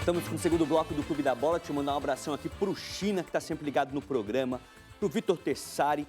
Estamos com o segundo bloco do Clube da Bola. Deixa eu mandar um abração aqui pro China, que está sempre ligado no programa, pro Vitor Tessari,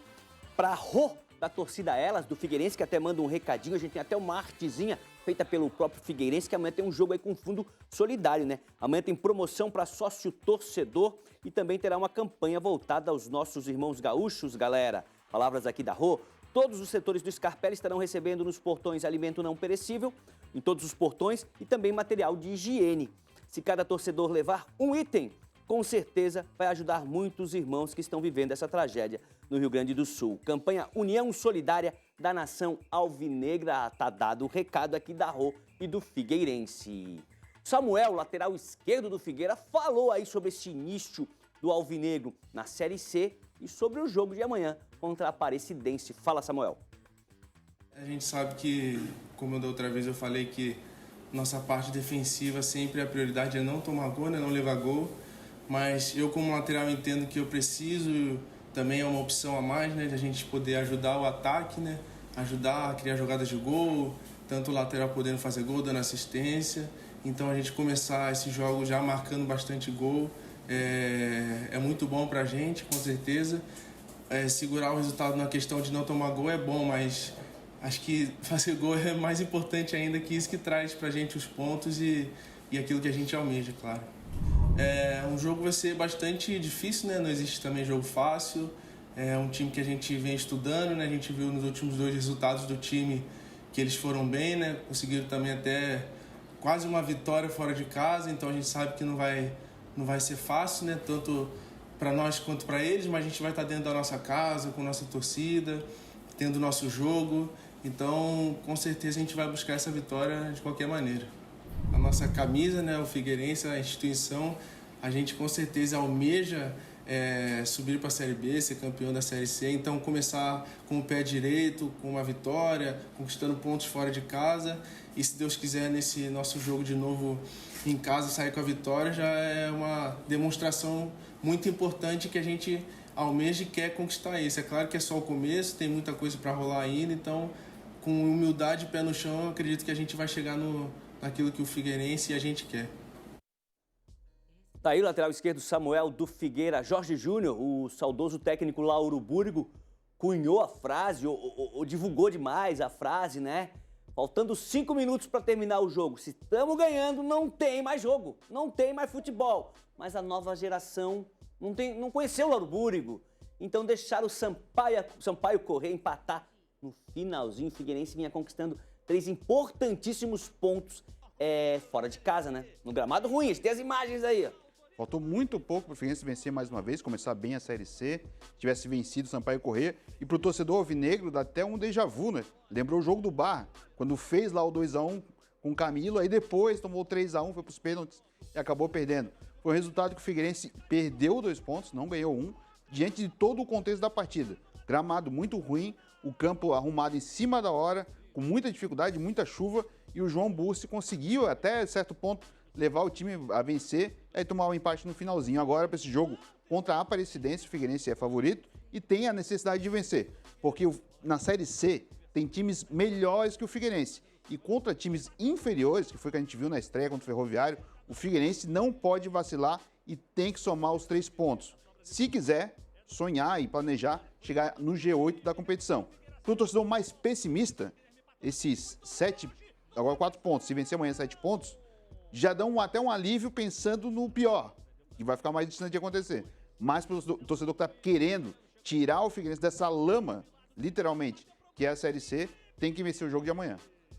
pra Rô, da torcida Elas, do Figueirense, que até manda um recadinho. A gente tem até uma artezinha feita pelo próprio Figueirense, que amanhã tem um jogo aí com fundo solidário, né? Amanhã tem promoção para sócio-torcedor e também terá uma campanha voltada aos nossos irmãos gaúchos, galera. Palavras aqui da Rô. Todos os setores do Scarpelli estarão recebendo nos portões alimento não perecível, em todos os portões, e também material de higiene. Se cada torcedor levar um item, com certeza vai ajudar muitos irmãos que estão vivendo essa tragédia no Rio Grande do Sul. Campanha União Solidária da Nação Alvinegra. Tá dado o recado aqui da Rô e do Figueirense. Samuel, lateral esquerdo do Figueira, falou aí sobre esse início do Alvinegro na Série C e sobre o jogo de amanhã contra a Aparecidense. Fala, Samuel. A gente sabe que, como da outra vez eu falei, que nossa parte defensiva sempre a prioridade é não tomar gol, né, não levar gol. Mas eu, como lateral, entendo que eu preciso, também é uma opção a mais, né, de a gente poder ajudar o ataque, né, ajudar a criar jogadas de gol, tanto o lateral podendo fazer gol, dando assistência. Então a gente começar esse jogo já marcando bastante gol é muito bom pra gente, com certeza. Segurar o resultado na questão de não tomar gol é bom, mas acho que fazer gol é mais importante ainda, que isso que traz pra gente os pontos e aquilo que a gente almeja, claro. Um jogo vai ser bastante difícil, né? Não existe também jogo fácil. É um time que a gente vem estudando, né? A gente viu nos últimos 2 resultados do time que eles foram bem, né? Conseguiram também até quase uma vitória fora de casa, então a gente sabe que não vai ser fácil, né? Tanto para nós quanto para eles, mas a gente vai estar dentro da nossa casa, com nossa torcida, tendo o nosso jogo. Então, com certeza, a gente vai buscar essa vitória de qualquer maneira. A nossa camisa, né, o Figueirense, a instituição, a gente com certeza almeja subir para a Série B, ser campeão da Série C. Então, começar com o pé direito, com uma vitória, conquistando pontos fora de casa. E, se Deus quiser, nesse nosso jogo de novo em casa, sair com a vitória, já é uma demonstração muito importante que a gente almeja e quer conquistar isso. É claro que é só o começo, tem muita coisa para rolar ainda, então, com humildade e pé no chão, eu acredito que a gente vai chegar naquilo que o Figueirense e a gente quer. Tá aí o lateral esquerdo Samuel do Figueira. Jorge Júnior, o saudoso técnico Lauro Búrigo, cunhou a frase, ou divulgou demais a frase, né? Faltando 5 minutos para terminar o jogo. Se estamos ganhando, não tem mais jogo, não tem mais futebol. Mas a nova geração não conheceu o Lauro Búrigo. Então deixaram o Sampaio Corrêa empatar no finalzinho. O Figueirense vinha conquistando 3 importantíssimos pontos fora de casa, né? No gramado ruim, a gente tem as imagens aí, ó. Faltou muito pouco para o Figueirense vencer mais uma vez, começar bem a Série C, tivesse vencido o Sampaio Corrêa. E para o torcedor alvinegro dá até um déjà vu, né? Lembrou o jogo do Barra, quando fez lá o 2-1 com o Camilo, aí depois tomou 3-1, foi para os pênaltis e acabou perdendo. Foi um resultado que o Figueirense perdeu 2 pontos, não ganhou 1, diante de todo o contexto da partida. Gramado muito ruim, o campo arrumado em cima da hora, com muita dificuldade, muita chuva, e o João Bursi conseguiu, até certo ponto, levar o time a vencer e tomar um empate no finalzinho. Agora, para esse jogo contra a Aparecidense, o Figueirense é favorito e tem a necessidade de vencer, porque na Série C tem times melhores que o Figueirense, e contra times inferiores, que foi o que a gente viu na estreia contra o Ferroviário, o Figueirense não pode vacilar e tem que somar os 3 pontos. Se quiser sonhar e planejar chegar no G8 da competição. Para o torcedor mais pessimista, esses 4 pontos, se vencer amanhã 7 pontos, já dão até um alívio pensando no pior, que vai ficar mais distante de acontecer. Mas para o torcedor que está querendo tirar o Figueirense dessa lama, literalmente, que é a Série C, tem que vencer o jogo de amanhã.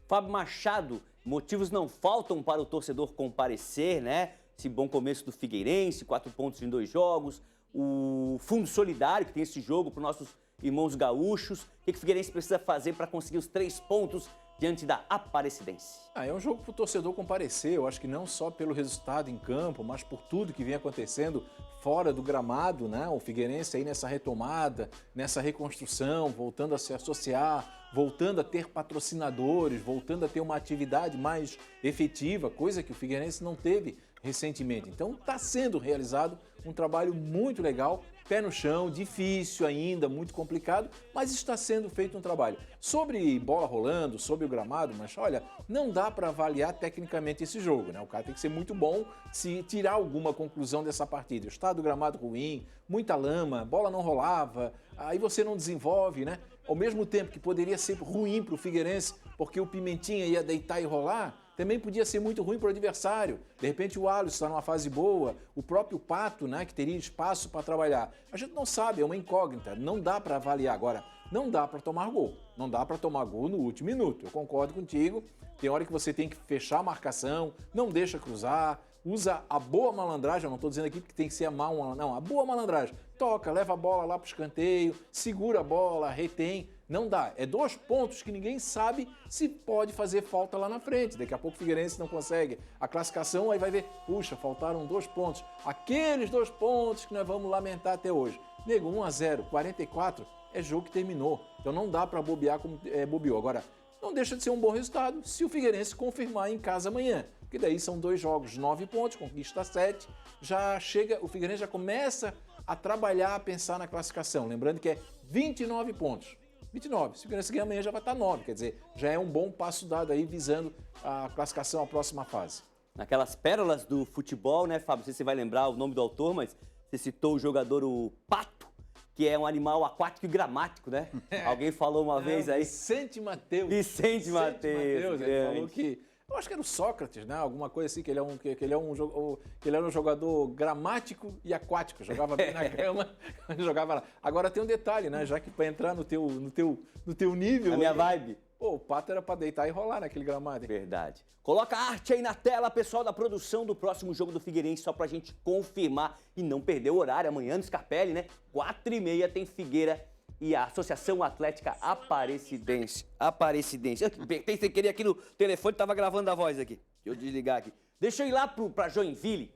Fábio Machado, motivos não faltam para o torcedor comparecer, né? Esse bom começo do Figueirense, 4 pontos em 2 jogos, o Fundo Solidário, que tem esse jogo para os nossos irmãos gaúchos. O que o Figueirense precisa fazer para conseguir os 3 pontos diante da Aparecidense? É um jogo para o torcedor comparecer, eu acho que não só pelo resultado em campo, mas por tudo que vem acontecendo fora do gramado, né? O Figueirense aí nessa retomada, nessa reconstrução, voltando a se associar, voltando a ter patrocinadores, voltando a ter uma atividade mais efetiva, coisa que o Figueirense não teve recentemente. Então está sendo realizado um trabalho muito legal, pé no chão, difícil ainda, muito complicado, mas está sendo feito um trabalho. Sobre bola rolando, sobre o gramado, mas olha, não dá para avaliar tecnicamente esse jogo, né? O cara tem que ser muito bom se tirar alguma conclusão dessa partida. O estado do gramado ruim, muita lama, bola não rolava, aí você não desenvolve, né? Ao mesmo tempo que poderia ser ruim para o Figueirense, porque o Pimentinha ia deitar e rolar, também podia ser muito ruim para o adversário. De repente o Alisson está numa fase boa, o próprio Pato, né, que teria espaço para trabalhar. A gente não sabe, é uma incógnita, não dá para avaliar agora. Não dá para tomar gol, não dá para tomar gol no último minuto. Eu concordo contigo, tem hora que você tem que fechar a marcação, não deixa cruzar, usa a boa malandragem, eu não estou dizendo aqui que tem que ser a má, não, a boa malandragem. Toca, leva a bola lá para o escanteio, segura a bola, retém. Não dá. É 2 pontos que ninguém sabe se pode fazer falta lá na frente. Daqui a pouco o Figueirense não consegue a classificação, aí vai ver, puxa, faltaram 2 pontos. Aqueles 2 pontos que nós vamos lamentar até hoje. Nego, 1-0, 44, é jogo que terminou. Então não dá para bobear como bobeou. Agora, não deixa de ser um bom resultado se o Figueirense confirmar em casa amanhã. Porque daí são 2 jogos, 9 pontos, conquista 7, já chega, o Figueirense já começa a trabalhar, a pensar na classificação. Lembrando que é 29 pontos. 29. Se o Figueirense ganhar amanhã já vai estar 9, quer dizer, já é um bom passo dado aí visando a classificação à próxima fase. Naquelas pérolas do futebol, né, Fábio? Não sei se você vai lembrar o nome do autor, mas você citou o jogador, o Pato, que é um animal aquático e gramático, né? Alguém falou uma vez aí. Vicente Mateus. Vicente Mateus. Ele falou que... Eu acho que era o Sócrates, né? Alguma coisa assim, que ele era um jogador gramático e aquático. Jogava bem na grama, jogava lá. Agora tem um detalhe, né? Já que para entrar no teu nível... A minha vibe. Pô, o Pato era para deitar e rolar naquele gramado. Verdade. Coloca a arte aí na tela, pessoal da produção do próximo jogo do Figueirense, só pra gente confirmar e não perder o horário. Amanhã no Scarpelli, né? 4h30 tem Figueira e a Associação Atlética Aparecidense. Eu apertei sem querer aqui no telefone, tava gravando a voz aqui. Deixa eu desligar aqui. Deixa eu ir lá pra Joinville,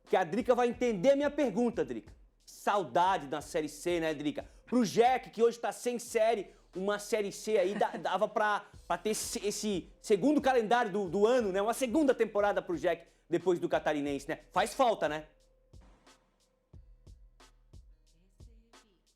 que a Drica vai entender a minha pergunta, Drica. Saudade da Série C, né, Drica? Pro Jack, que hoje tá sem série, uma Série C aí dava pra ter esse segundo calendário do ano, né? Uma segunda temporada pro Jack depois do Catarinense, né? Faz falta, né?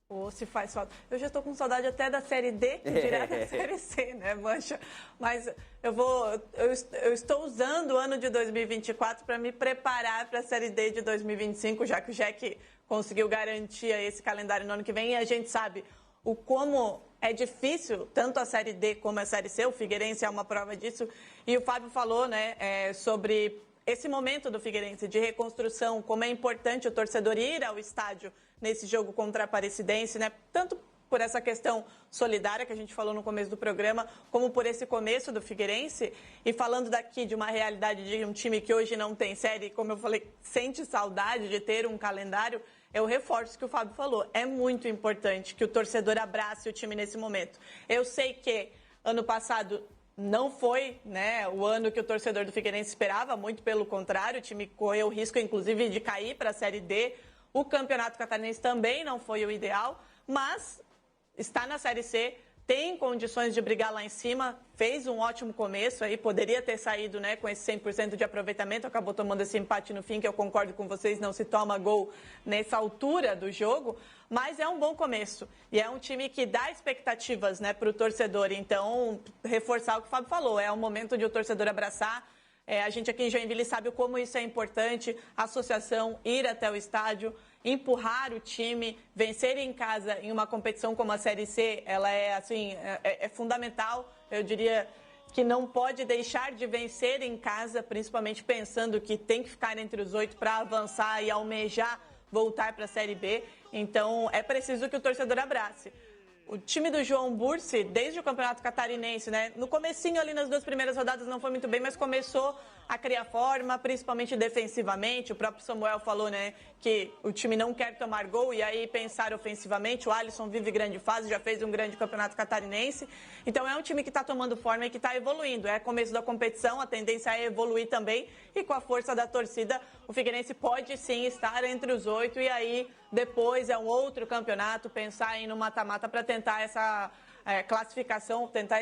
Ou se faz falta. Eu já estou com saudade até da Série D, direto da Série C, né, Mancha? Mas eu estou usando o ano de 2024 para me preparar para a Série D de 2025, já que o Jack conseguiu garantir esse calendário no ano que vem. E a gente sabe o como é difícil, tanto a Série D como a Série C. O Figueirense é uma prova disso. E o Fábio falou, né, sobre esse momento do Figueirense de reconstrução, como é importante o torcedor ir ao estádio nesse jogo contra a Aparecidense, né? Tanto por essa questão solidária que a gente falou no começo do programa, como por esse começo do Figueirense. E falando daqui de uma realidade de um time que hoje não tem série, como eu falei, sente saudade de ter um calendário, eu reforço o que o Fábio falou. É muito importante que o torcedor abrace o time nesse momento. Eu sei que ano passado não foi, né, o ano que o torcedor do Figueirense esperava, muito pelo contrário, o time correu o risco, inclusive, de cair para a Série D. O Campeonato Catarinense também não foi o ideal, mas está na Série C, tem condições de brigar lá em cima, fez um ótimo começo aí, poderia ter saído, né, com esse 100% de aproveitamento, acabou tomando esse empate no fim, que eu concordo com vocês, não se toma gol nessa altura do jogo, mas é um bom começo e é um time que dá expectativas, né, para o torcedor. Então, reforçar o que o Fábio falou, é um momento de o torcedor abraçar. A gente aqui em Joinville sabe como isso é importante, a associação ir até o estádio, empurrar o time, vencer em casa em uma competição como a Série C, ela é assim, é fundamental. Eu diria que não pode deixar de vencer em casa, principalmente pensando que tem que ficar entre os 8 para avançar e almejar voltar para a Série B. Então, é preciso que o torcedor abrace. O time do João Bursi, desde o Campeonato Catarinense, né? No comecinho ali nas 2 primeiras rodadas não foi muito bem, mas começou a criar forma, principalmente defensivamente. O próprio Samuel falou, né, que o time não quer tomar gol e aí pensar ofensivamente. O Alisson vive grande fase, já fez um grande Campeonato Catarinense. Então é um time que está tomando forma e que está evoluindo. É começo da competição, a tendência é evoluir também. E com a força da torcida, o Figueirense pode sim estar entre os 8 e aí depois é um outro campeonato, pensar em no mata-mata para tentar essa classificação, tentar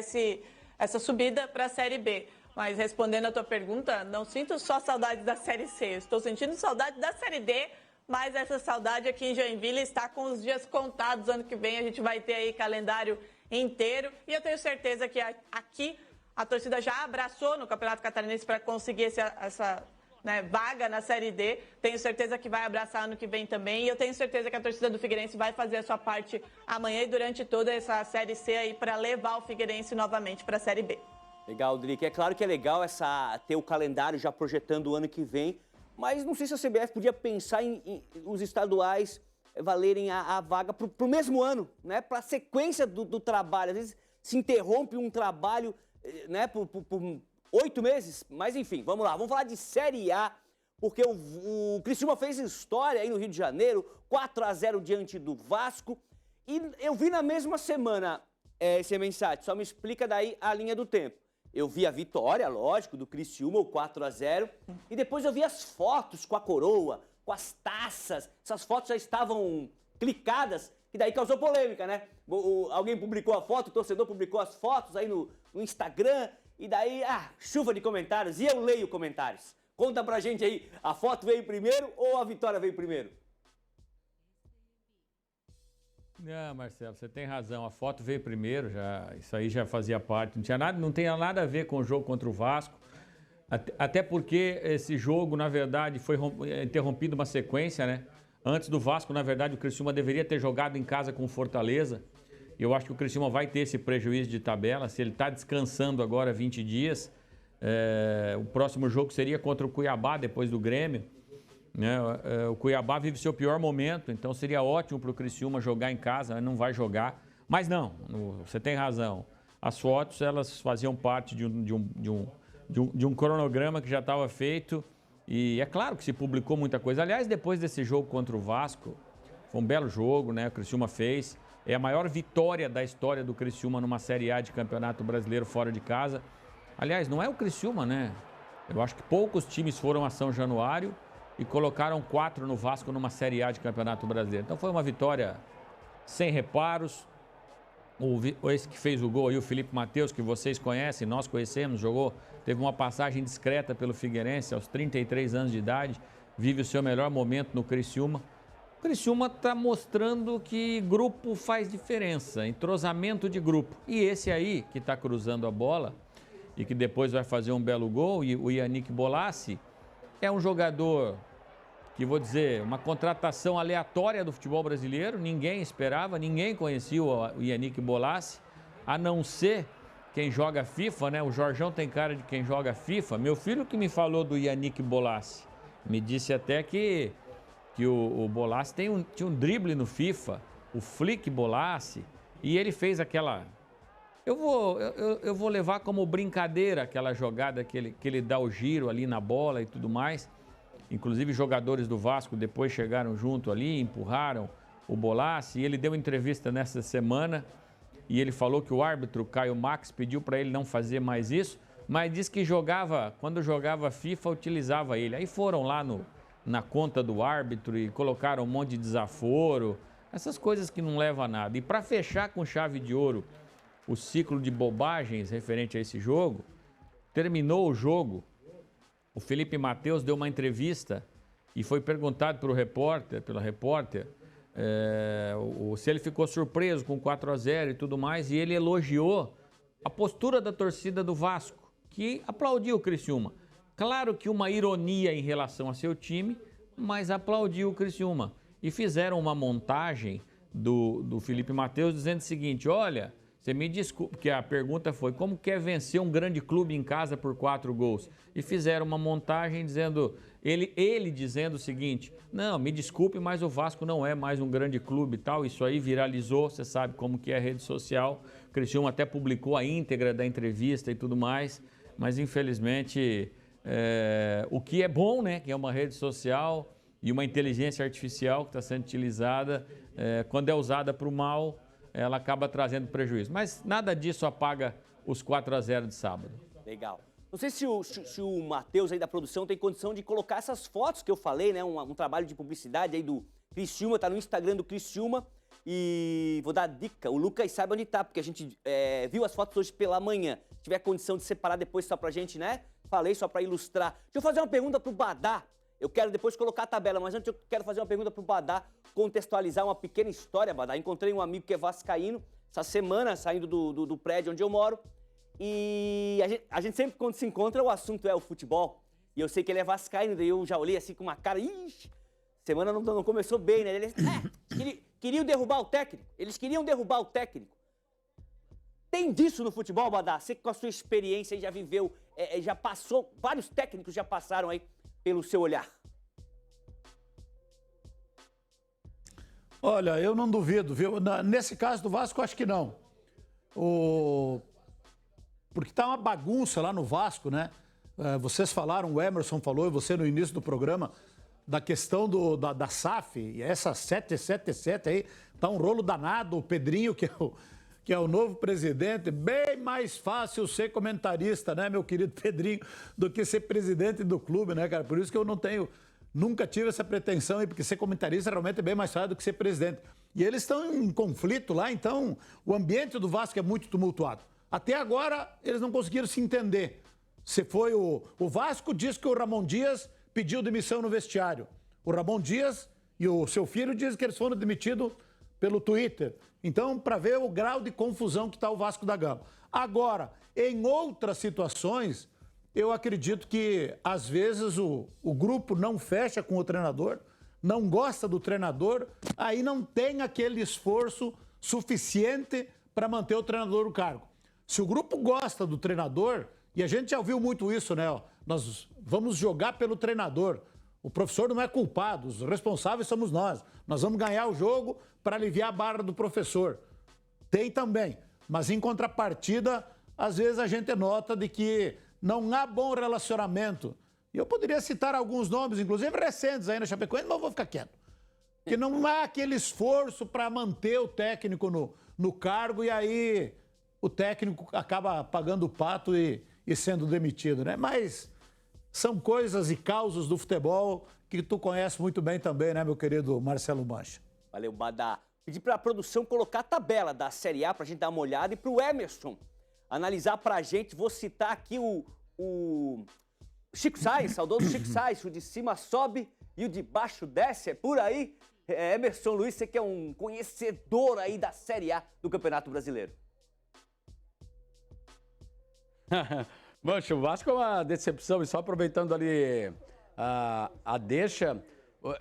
essa subida para a Série B. Mas respondendo a tua pergunta, não sinto só saudade da Série C, estou sentindo saudade da Série D, mas essa saudade aqui em Joinville está com os dias contados. Ano que vem a gente vai ter aí calendário inteiro e eu tenho certeza que aqui a torcida já abraçou no Campeonato Catarinense para conseguir essa vaga na Série D. Tenho certeza que vai abraçar ano que vem também. E eu tenho certeza que a torcida do Figueirense vai fazer a sua parte amanhã e durante toda essa Série C aí para levar o Figueirense novamente para a Série B. Legal, Drica. É claro que é legal ter o calendário já projetando o ano que vem, mas não sei se a CBF podia pensar em os estaduais valerem a vaga para o mesmo ano, né? Para a sequência do trabalho. Às vezes se interrompe um trabalho, né, por 8 meses, mas enfim, vamos lá. Vamos falar de Série A, porque o Criciúma fez história aí no Rio de Janeiro, 4-0 diante do Vasco. E eu vi na mesma semana, esse mensagem, só me explica daí a linha do tempo. Eu vi a vitória, lógico, do Criciúma, o 4-0, e depois eu vi as fotos com a coroa, com as taças. Essas fotos já estavam clicadas, e daí causou polêmica, né? Alguém publicou a foto, o torcedor publicou as fotos aí no Instagram, e daí, chuva de comentários, e eu leio comentários. Conta pra gente aí, a foto veio primeiro ou a vitória veio primeiro? Não, Marcelo, você tem razão. A foto veio primeiro, isso aí já fazia parte. Não tem nada a ver com o jogo contra o Vasco. Até porque esse jogo, na verdade, foi interrompido uma sequência, né? Antes do Vasco, na verdade, o Criciúma deveria ter jogado em casa com o Fortaleza. Eu acho que o Criciúma vai ter esse prejuízo de tabela. Se ele está descansando agora 20 dias, o próximo jogo seria contra o Cuiabá, depois do Grêmio. Né? O Cuiabá vive seu pior momento, então seria ótimo para o Criciúma jogar em casa, mas não vai jogar. Mas não, você tem razão. As fotos, elas faziam parte de um cronograma que já estava feito. E é claro que se publicou muita coisa. Aliás, depois desse jogo contra o Vasco, foi um belo jogo, né? O Criciúma fez. É a maior vitória da história do Criciúma numa Série A de Campeonato Brasileiro fora de casa. Aliás, não é o Criciúma, né? Eu acho que poucos times foram a São Januário e colocaram 4 no Vasco numa Série A de Campeonato Brasileiro. Então foi uma vitória sem reparos. Esse que fez o gol aí, o Felipe Matheus, que vocês conhecem, nós conhecemos, teve uma passagem discreta pelo Figueirense aos 33 anos de idade, vive o seu melhor momento no Criciúma. O Criciúma está mostrando que grupo faz diferença, entrosamento de grupo. E esse aí, que está cruzando a bola e que depois vai fazer um belo gol, e o Yannick Bolaci, é um jogador que, vou dizer, uma contratação aleatória do futebol brasileiro. Ninguém esperava, ninguém conhecia o Yannick Bolaci, a não ser quem joga FIFA, né? O Jorjão tem cara de quem joga FIFA. Meu filho que me falou do Yannick Bolaci, me disse até que o Bolaci tinha um drible no FIFA, o Flick Bolaci, e ele fez aquela... Eu vou levar como brincadeira aquela jogada que ele dá o giro ali na bola e tudo mais. Inclusive jogadores do Vasco depois chegaram junto ali, empurraram o Bolaci. E ele deu entrevista nessa semana e ele falou que o árbitro Caio Max pediu para ele não fazer mais isso, mas disse que quando jogava FIFA, utilizava ele. Aí foram lá na conta do árbitro e colocaram um monte de desaforo, essas coisas que não levam a nada. E para fechar com chave de ouro o ciclo de bobagens referente a esse jogo, terminou o jogo, o Felipe Matheus deu uma entrevista e foi perguntado pela repórter, se ele ficou surpreso com 4-0 e tudo mais, e ele elogiou a postura da torcida do Vasco, que aplaudiu o Criciúma. Claro que uma ironia em relação a seu time, mas aplaudiu o Criciúma. E fizeram uma montagem do Felipe Matheus dizendo o seguinte: olha, você me desculpe, porque a pergunta foi como quer vencer um grande clube em casa por 4 gols? E fizeram uma montagem dizendo, ele dizendo o seguinte: não, me desculpe, mas o Vasco não é mais um grande clube e tal. Isso aí viralizou, você sabe como que é a rede social. O Criciúma até publicou a íntegra da entrevista e tudo mais, mas infelizmente o que é bom, né, que é uma rede social e uma inteligência artificial que está sendo utilizada, quando é usada para o mal, ela acaba trazendo prejuízo. Mas nada disso apaga os 4-0 de sábado. Legal. Não sei se o Matheus aí da produção tem condição de colocar essas fotos que eu falei, né? Um trabalho de publicidade aí do Criciúma, tá no Instagram do Criciúma. E vou dar dica, o Lucas sabe onde tá, porque a gente viu as fotos hoje pela manhã. Se tiver condição de separar depois só pra gente, né? Falei só pra ilustrar. Deixa eu fazer uma pergunta pro Badá. Eu quero depois colocar a tabela, mas antes eu quero fazer uma pergunta pro Badá, contextualizar uma pequena história, Badá. Encontrei um amigo que é vascaíno, essa semana, saindo do prédio onde eu moro. E a gente sempre, quando se encontra, o assunto é o futebol. E eu sei que ele é vascaíno, daí eu já olhei assim com uma cara, ixi, semana não começou bem, né? Ele queriam derrubar o técnico, eles queriam derrubar o técnico. Tem disso no futebol, Badá? Você com a sua experiência já viveu, já passou, vários técnicos já passaram aí pelo seu olhar. Olha, eu não duvido, viu? Nesse caso do Vasco, acho que não. Porque tá uma bagunça lá no Vasco, né? Vocês falaram, o Emerson falou, e você no início do programa, da questão da SAF, e essa 777 aí, tá um rolo danado. O Pedrinho, que é o novo presidente, bem mais fácil ser comentarista, né, meu querido Pedrinho, do que ser presidente do clube, né, cara? Por isso que eu nunca tive essa pretensão aí, porque ser comentarista realmente é bem mais fácil do que ser presidente. E eles estão em conflito lá, então o ambiente do Vasco é muito tumultuado. Até agora, eles não conseguiram se entender. Se foi o Vasco diz que o Ramon Dias pediu demissão no vestiário. O Ramon Dias e o seu filho dizem que eles foram demitidos pelo Twitter. Então, para ver o grau de confusão que está o Vasco da Gama. Agora, em outras situações, eu acredito que, às vezes, o grupo não fecha com o treinador, não gosta do treinador, aí não tem aquele esforço suficiente para manter o treinador no cargo. Se o grupo gosta do treinador, e a gente já ouviu muito isso, né? Nós vamos jogar pelo treinador. O professor não é culpado, os responsáveis somos nós. Nós vamos ganhar o jogo para aliviar a barra do professor. Tem também, mas em contrapartida, às vezes a gente nota de que não há bom relacionamento. E eu poderia citar alguns nomes, inclusive recentes aí na Chapecoense, mas vou ficar quieto. Porque não há aquele esforço para manter o técnico no cargo e aí o técnico acaba pagando o pato e sendo demitido, né? Mas são coisas e causos do futebol que tu conhece muito bem também, né, meu querido Marcelo Mancha? Valeu, Badá. Pedi para a produção colocar a tabela da Série A para a gente dar uma olhada e para o Emerson analisar para a gente. Vou citar aqui o Chico Sainz, saudoso Chico Sainz. O de cima sobe e o de baixo desce. É por aí. Emerson Luiz, você que é um conhecedor aí da Série A do Campeonato Brasileiro. Mancha, o Vasco é uma decepção, e só aproveitando ali a deixa,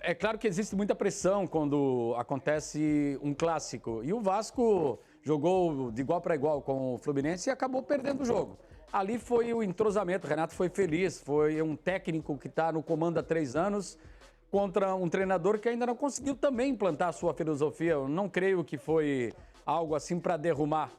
é claro que existe muita pressão quando acontece um clássico, e o Vasco jogou de igual para igual com o Fluminense e acabou perdendo o jogo. Ali foi o entrosamento, o Renato foi feliz, foi um técnico que está no comando há 3 anos contra um treinador que ainda não conseguiu também implantar a sua filosofia. Eu não creio que foi algo assim para derrubar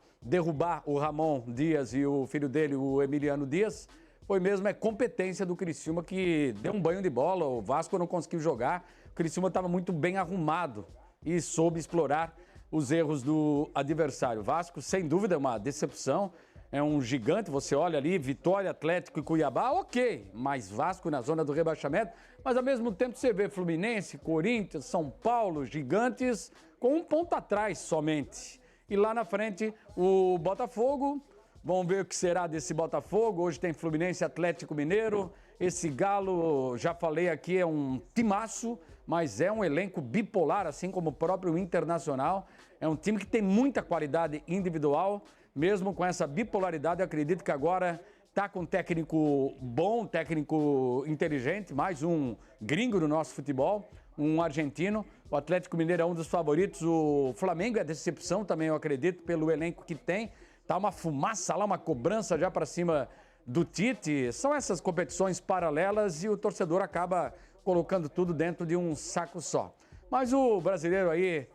o Ramon Dias e o filho dele, o Emiliano Dias. Foi mesmo competência do Criciúma, que deu um banho de bola, o Vasco não conseguiu jogar, o Criciúma estava muito bem arrumado e soube explorar os erros do adversário. O Vasco, sem dúvida, é uma decepção, é um gigante, você olha ali, Vitória, Atlético e Cuiabá, ok, mas Vasco na zona do rebaixamento, mas ao mesmo tempo você vê Fluminense, Corinthians, São Paulo, gigantes com 1 ponto atrás somente. E lá na frente, o Botafogo, vamos ver o que será desse Botafogo. Hoje tem Fluminense, Atlético Mineiro. Esse Galo, já falei aqui, é um timaço, mas é um elenco bipolar, assim como o próprio Internacional. É um time que tem muita qualidade individual, mesmo com essa bipolaridade. Eu acredito que agora está com um técnico bom, técnico inteligente, mais um gringo no nosso futebol, um argentino. O Atlético Mineiro é um dos favoritos, o Flamengo é decepção também, eu acredito, pelo elenco que tem. Tá uma fumaça lá, uma cobrança já para cima do Tite. São essas competições paralelas e o torcedor acaba colocando tudo dentro de um saco só. Mas o brasileiro aí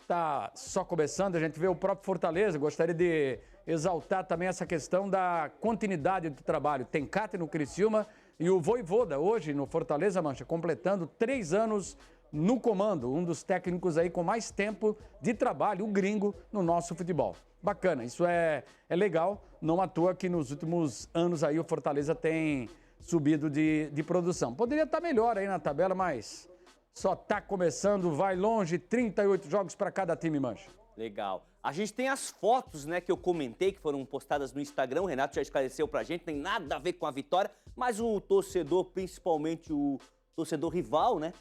tá só começando, a gente vê o próprio Fortaleza. Gostaria de exaltar também essa questão da continuidade do trabalho. Tem Cate no Criciúma e o Vojvoda hoje no Fortaleza, Mancha, completando 3 anos no comando, um dos técnicos aí com mais tempo de trabalho, o gringo, no nosso futebol. Bacana, isso é legal, não à toa que nos últimos anos aí o Fortaleza tem subido de produção. Poderia estar melhor aí na tabela, mas só tá começando, vai longe, 38 jogos para cada time, Mancha. Legal. A gente tem as fotos, né, que eu comentei, que foram postadas no Instagram. O Renato já esclareceu pra gente, tem nada a ver com a vitória, mas o torcedor, principalmente o torcedor rival, né,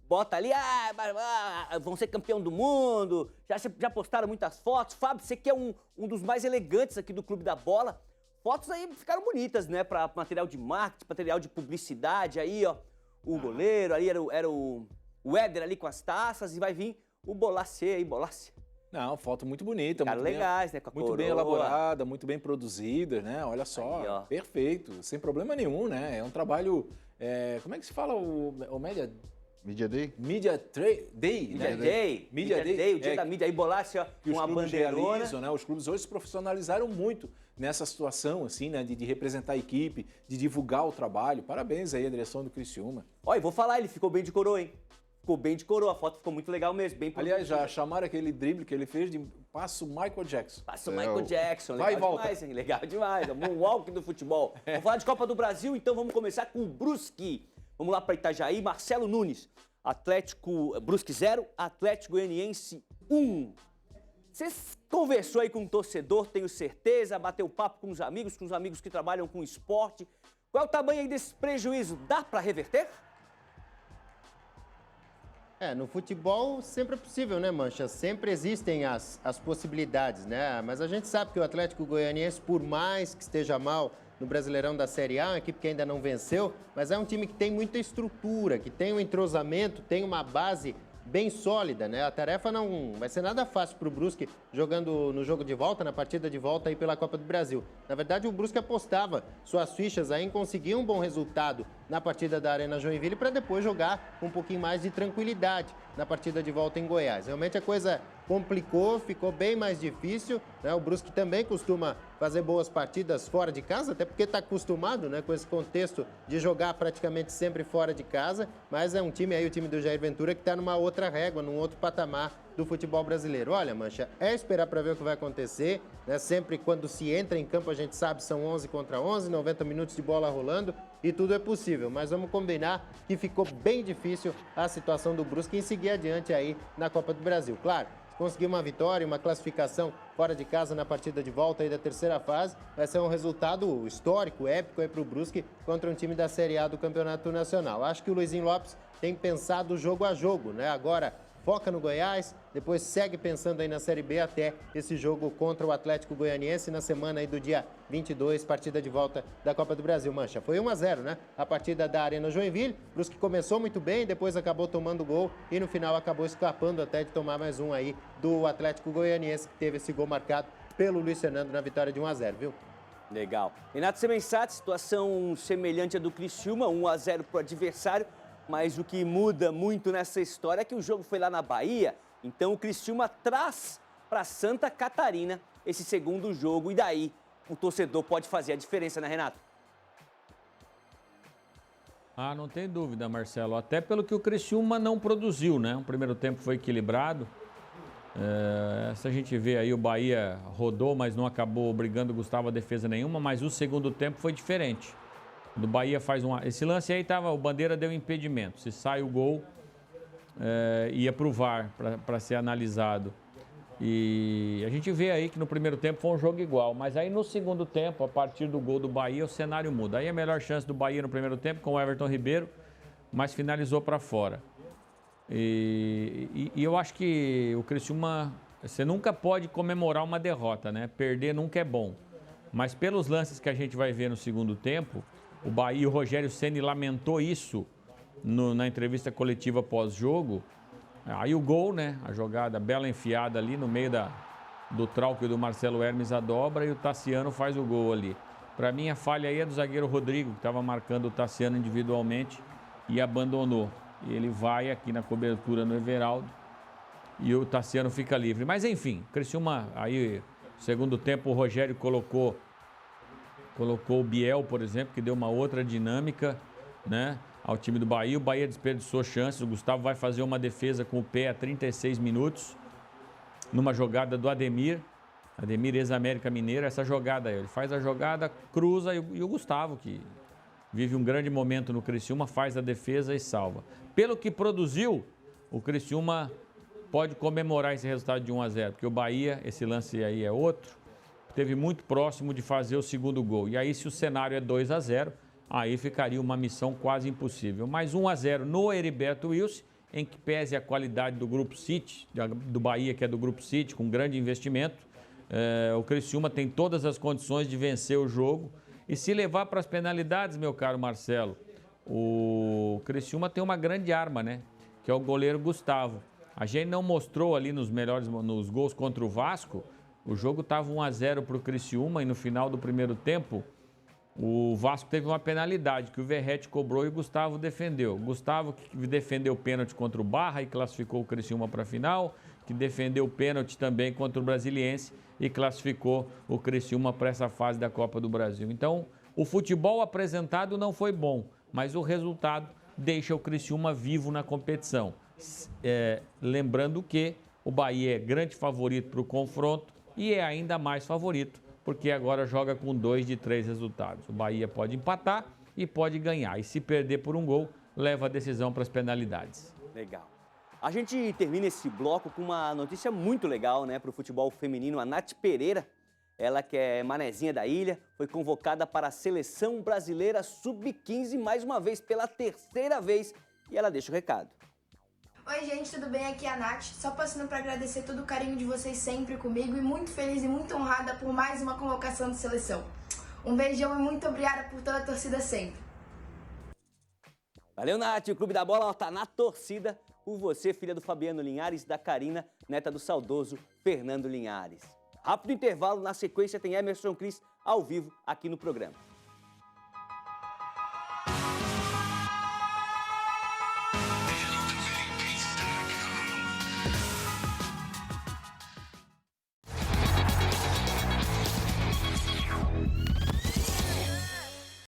bota ali, vão ser campeão do mundo, já postaram muitas fotos. Fábio, você que é um dos mais elegantes aqui do Clube da Bola, fotos aí ficaram bonitas, né, para material de marketing, material de publicidade, aí, ó, o goleiro, ali era o Éder ali com as taças, e vai vir o Bolasie aí, Bolasie. Não, foto muito bonita. Cara, muito legais, né? Com a muito coroa. bem elaborada, muito bem produzida, né? Olha só, aí, perfeito, sem problema nenhum, né? É um trabalho, como é que se fala o Media Day? Media Day, Media né? Day, Media Day, o dia da mídia, aí Bolasie, ó, que os uma clubes bandeirona. realizam, né? Os clubes hoje se profissionalizaram muito nessa situação, assim, né? De representar a equipe, de divulgar o trabalho. Parabéns aí à direção do Criciúma. Olha, vou falar, ele ficou bem de coroa, hein? Ficou bem de coroa, a foto ficou muito legal mesmo, bem Aliás, já chamaram aquele drible que ele fez de passo Michael Jackson. Passa o Michael Jackson, legal Vai e volta. demais, hein? Legal demais, o moonwalk do futebol. Vamos falar de Copa do Brasil, então vamos começar com o Brusque. Vamos lá para Itajaí, Marcelo Nunes. Brusque 0, Atlético Goianiense 1. Você conversou aí com um torcedor, tenho certeza, bateu papo com os amigos que trabalham com esporte. Qual é o tamanho aí desse prejuízo? Dá para reverter? No futebol sempre é possível, né, Mancha? Sempre existem as possibilidades, né? Mas a gente sabe que o Atlético Goianiense, por mais que esteja mal no Brasileirão da Série A, uma equipe que ainda não venceu, mas é um time que tem muita estrutura, que tem um entrosamento, tem uma base bem sólida, né? A tarefa não vai ser nada fácil para o Brusque jogando no jogo de volta, na partida de volta aí pela Copa do Brasil. Na verdade, o Brusque apostava suas fichas aí em conseguir um bom resultado na partida da Arena Joinville para depois jogar com um pouquinho mais de tranquilidade na partida de volta em Goiás. Realmente a coisa complicou, ficou bem mais difícil, né? O Brusque também costuma fazer boas partidas fora de casa, até porque está acostumado, né, com esse contexto de jogar praticamente sempre fora de casa, mas é um time aí, o time do Jair Ventura, que está numa outra régua, num outro patamar do futebol brasileiro. Olha, Mancha, é esperar para ver o que vai acontecer, né? Sempre quando se entra em campo, a gente sabe, são 11 contra 11, 90 minutos de bola rolando e tudo é possível, mas vamos combinar que ficou bem difícil a situação do Brusque em seguir adiante aí na Copa do Brasil. Claro, se conseguir uma vitória, uma classificação fora de casa na partida de volta aí da terceira fase, vai ser um resultado histórico, épico aí para o Brusque contra um time da Série A do Campeonato Nacional. Acho que o Luizinho Lopes tem pensado jogo a jogo, né? Agora foca no Goiás, depois segue pensando aí na Série B até esse jogo contra o Atlético Goianiense na semana aí do dia 22, partida de volta da Copa do Brasil. Mancha, foi 1-0, né? A partida da Arena Joinville, Brusque começou muito bem, depois acabou tomando gol e no final acabou escapando até de tomar mais um aí do Atlético Goianiense, que teve esse gol marcado pelo Luiz Fernando na vitória de 1-0, viu? Legal. Renato Semençati, situação semelhante à do Criciúma, 1-0 para o adversário. Mas o que muda muito nessa história é que o jogo foi lá na Bahia, então o Criciúma traz para Santa Catarina esse segundo jogo e daí o torcedor pode fazer a diferença, né, Renato? Não tem dúvida, Marcelo. Até pelo que o Criciúma não produziu, né? O primeiro tempo foi equilibrado. Se a gente vê aí, o Bahia rodou, mas não acabou obrigando o Gustavo a defesa nenhuma, mas o segundo tempo foi diferente. Do Bahia faz esse lance aí o Bandeira deu impedimento. Se sai o gol, ia pro VAR para ser analisado. E a gente vê aí que no primeiro tempo foi um jogo igual, mas aí no segundo tempo, a partir do gol do Bahia, o cenário muda. Aí a melhor chance do Bahia no primeiro tempo com o Everton Ribeiro, mas finalizou para fora. E eu acho que o Criciúma, você nunca pode comemorar uma derrota, né? Perder nunca é bom. Mas pelos lances que a gente vai ver no segundo tempo, o Bahia, o Rogério Ceni lamentou isso na entrevista coletiva pós-jogo. Aí o gol, né? A jogada bela enfiada ali no meio do Trauco e do Marcelo Hermes a dobra e o Tassiano faz o gol ali. Para mim a falha aí é do zagueiro Rodrigo, que estava marcando o Tassiano individualmente e abandonou. E ele vai aqui na cobertura no Everaldo e o Tassiano fica livre. Mas enfim, Criciúma aí, segundo tempo o Rogério colocou o Biel, por exemplo, que deu uma outra dinâmica, né, ao time do Bahia. O Bahia desperdiçou chances. O Gustavo vai fazer uma defesa com o pé a 36 minutos, numa jogada do Ademir ex-América Mineiro. Essa jogada aí, ele faz a jogada, cruza e o Gustavo, que vive um grande momento no Criciúma, faz a defesa e salva. Pelo que produziu, o Criciúma pode comemorar esse resultado de 1-0, porque o Bahia, esse lance aí é outro, esteve muito próximo de fazer o segundo gol. E aí, se o cenário é 2-0, aí ficaria uma missão quase impossível. Mas 1-0 no Heriberto Wilson, em que pese a qualidade do Grupo City, do Bahia, que é do Grupo City, com grande investimento, o Criciúma tem todas as condições de vencer o jogo. E se levar para as penalidades, meu caro Marcelo, o Criciúma tem uma grande arma, né? Que é o goleiro Gustavo. A gente não mostrou ali nos gols contra o Vasco. O jogo estava 1-0 para o Criciúma e no final do primeiro tempo o Vasco teve uma penalidade que o Verratti cobrou e o Gustavo defendeu. Gustavo que defendeu o pênalti contra o Barra e classificou o Criciúma para a final, que defendeu o pênalti também contra o Brasiliense e classificou o Criciúma para essa fase da Copa do Brasil. Então, o futebol apresentado não foi bom, mas o resultado deixa o Criciúma vivo na competição. Lembrando que o Bahia é grande favorito para o confronto e é ainda mais favorito, porque agora joga com 2 de 3 resultados. O Bahia pode empatar e pode ganhar. E se perder por um gol, leva a decisão para as penalidades. Legal. A gente termina esse bloco com uma notícia muito legal, né, para o futebol feminino. A Nath Pereira, ela que é manezinha da ilha, foi convocada para a Seleção Brasileira Sub-15 mais uma vez, pela 3ª vez. E ela deixa o recado. Oi gente, tudo bem? Aqui é a Nath, só passando para agradecer todo o carinho de vocês sempre comigo e muito feliz e muito honrada por mais uma convocação de seleção. Um beijão e muito obrigada por toda a torcida sempre. Valeu, Nath, o Clube da Bola está na torcida por você, filha do Fabiano Linhares e da Karina, neta do saudoso Fernando Linhares. Rápido intervalo, na sequência tem Emerson Cris ao vivo aqui no programa.